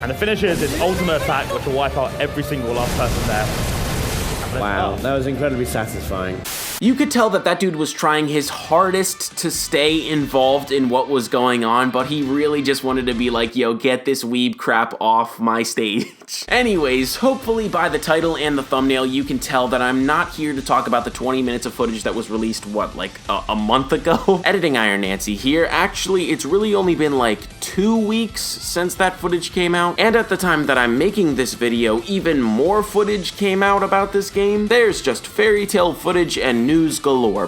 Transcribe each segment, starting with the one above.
And it finishes its ultimate attack, which will wipe out every single last person there. Wow, that was incredibly satisfying. You could tell that that dude was trying his hardest to stay involved in what was going on, but he really just wanted to be like, yo, get this weeb crap off my stage. Anyways, hopefully by the title and the thumbnail, you can tell that I'm not here to talk about the 20 minutes of footage that was released, what, like a month ago? Editing IronNancy here. Actually, it's really only been like 2 weeks since that footage came out, and at the time that I'm making this video, even more footage came out about this game. There's just fairy tale footage and news galore.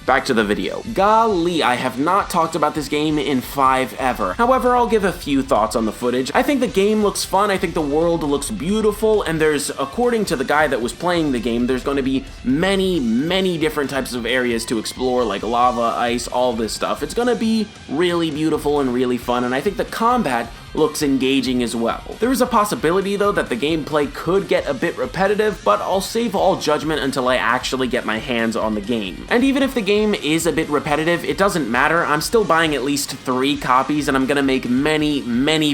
Back to the video. Golly, I have not talked about this game in 5 ever. However, I'll give a few thoughts on the footage. I think the game looks fun, I think the world looks beautiful, and there's, according to the guy that was playing the game, there's going to be many different types of areas to explore, like lava, ice, all this stuff. It's going to be really beautiful and really fun, and I think the combat looks engaging as well. There is a possibility though that the gameplay could get a bit repetitive, but I'll save all judgment until I actually get my hands on the game. And even if the game is a bit repetitive, it doesn't matter. I'm still buying at least 3 copies, and I'm gonna make many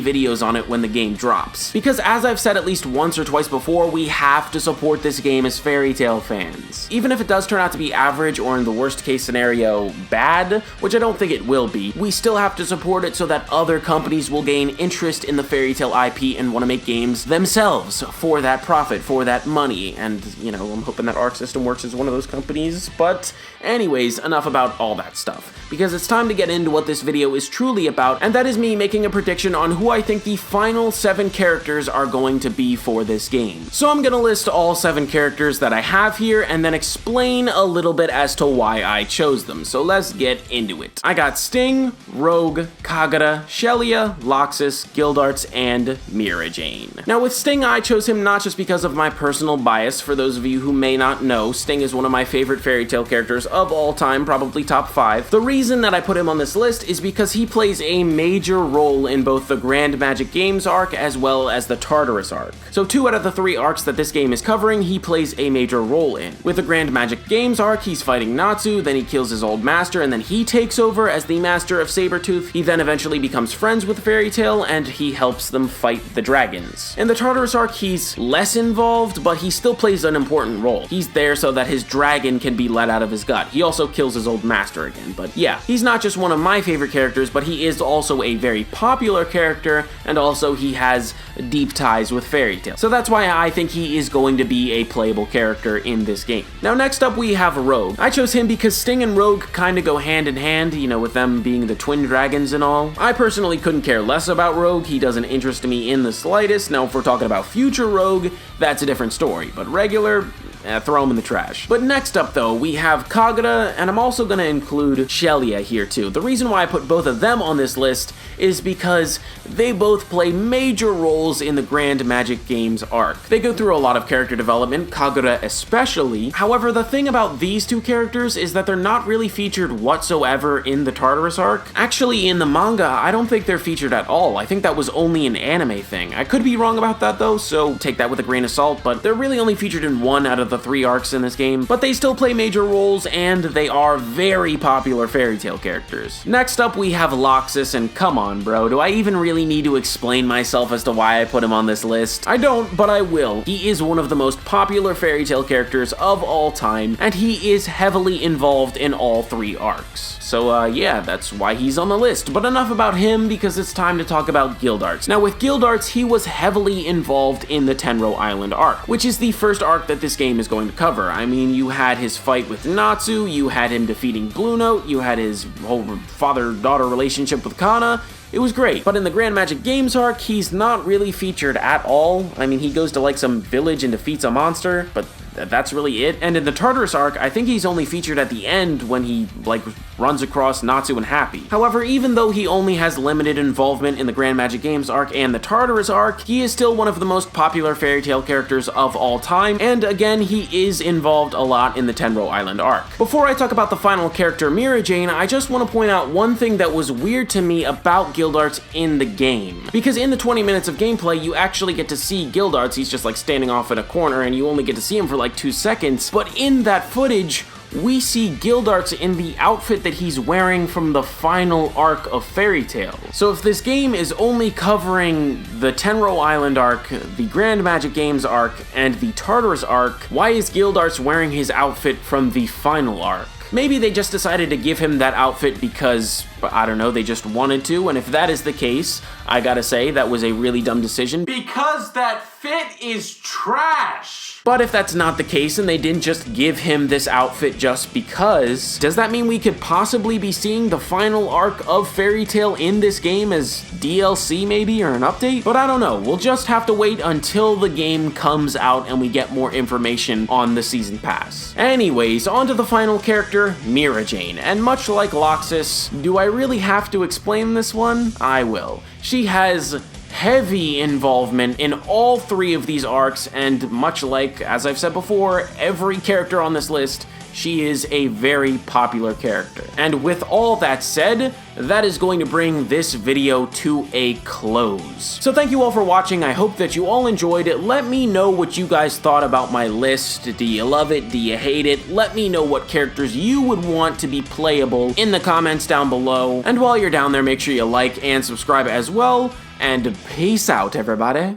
videos on it when the game drops. Because as I've said at least once or twice before, we have to support this game as fairy tale fans. Even if it does turn out to be average, or in the worst case scenario, bad, which I don't think it will be, we still have to support it so that other companies will gain interest in the fairy tale IP and want to make games themselves for that profit, for that money. And, you know, I'm hoping that Arc System Works is one of those companies. But anyways, enough about all that stuff, because it's time to get into what this video is truly about, and that is me making a prediction on who I think the final 7 characters are going to be for this game. So I'm gonna list all 7 characters that I have here, and then explain a little bit as to why I chose them. So let's get into it. I got Sting, Rogue, Kagura, Shelia, Laxus, Guildarts, and Mirajane. Now with Sting, I chose him not just because of my personal bias. For those of you who may not know, Sting is one of my favorite fairy tale characters of all time, probably top 5. The reason that I put him on this list is because he plays a major role in both the Grand Magic Games arc as well as the Tartarus arc. So 2 out of the 3 arcs that this game is covering, he plays a major role in. With the Grand Magic Games arc, he's fighting Natsu, then he kills his old master, and then he takes over as the master of Sabretooth. He then eventually becomes friends with Fairy Tail, and he helps them fight the dragons. In the Tartarus arc, he's less involved, but he still plays an important role. He's there so that his dragon can be let out of his gut. He also kills his old master again, but yeah, he's not just one of my favorite characters, but he is also a very popular character, and also he has deep ties with Fairy Tail. So that's why I think he is going to be a playable character in this game. Now next up we have Rogue. I chose him because Sting and Rogue kind of go hand in hand, you know, with them being the twin dragons and all. I personally couldn't care less about Rogue. He doesn't interest me in the slightest. Now if we're talking about future Rogue, that's a different story, but regular, throw him in the trash. But next up though, we have Kagura, and I'm also going to include Shelia here too. The reason why I put both of them on this list is because they both play major roles in the Grand Magic Games arc. They go through a lot of character development, Kagura especially. However, the thing about these 2 characters is that they're not really featured whatsoever in the Tartarus arc. Actually, in the manga, I don't think they're featured at all. I think that was only an anime thing. I could be wrong about that though, so take that with a grain of salt, but they're really only featured in 1 out of the 3 arcs in this game, but they still play major roles, and they are very popular fairy tale characters. Next up, we have Laxus, and come on, bro, do I even really need to explain myself as to why I put him on this list? I don't, but I will. He is one of the most popular fairy tale characters of all time, and he is heavily involved in all 3 arcs. So yeah, that's why he's on the list. But enough about him, because it's time to talk about Guildarts. Now with Guildarts, he was heavily involved in the Tenro Island arc, which is the first arc that this game is going to cover. I mean, you had his fight with Natsu, you had him defeating Blue Note, you had his whole father-daughter relationship with Kana. It was great, but in the Grand Magic Games arc, he's not really featured at all. I mean, he goes to like some village and defeats a monster, but that's really it. And in the Tartarus arc, I think he's only featured at the end when he, like, runs across Natsu and Happy. However, even though he only has limited involvement in the Grand Magic Games arc and the Tartarus arc, he is still one of the most popular fairy tale characters of all time, and again, he is involved a lot in the Tenro Island arc. Before I talk about the final character, Mirajane, I just want to point out one thing that was weird to me about Guildarts in the game. Because in the 20 minutes of gameplay, you actually get to see Guildarts. He's just like standing off in a corner, and you only get to see him for like 2 seconds, but in that footage, we see Gildarts in the outfit that he's wearing from the final arc of Fairy Tail. So if this game is only covering the Tenro Island arc, the Grand Magic Games arc, and the Tartarus arc, why is Gildarts wearing his outfit from the final arc? Maybe they just decided to give him that outfit because, I don't know, they just wanted to, and if that is the case, I gotta say, that was a really dumb decision. Because that fit is trash! But if that's not the case and they didn't just give him this outfit just because, does that mean we could possibly be seeing the final arc of Fairy Tail in this game as DLC maybe, or an update? But I don't know, we'll just have to wait until the game comes out and we get more information on the Season Pass. Anyways, on to the final character, Mirajane, and much like Laxus, do I really have to explain this one? I will. She has heavy involvement in all three of these arcs, and much like, as I've said before, every character on this list, she is a very popular character. And with all that said, that is going to bring this video to a close. So thank you all for watching. I hope that you all enjoyed it. Let me know what you guys thought about my list. Do you love it? Do you hate it? Let me know what characters you would want to be playable in the comments down below. And while you're down there, make sure you like and subscribe as well. And peace out, everybody.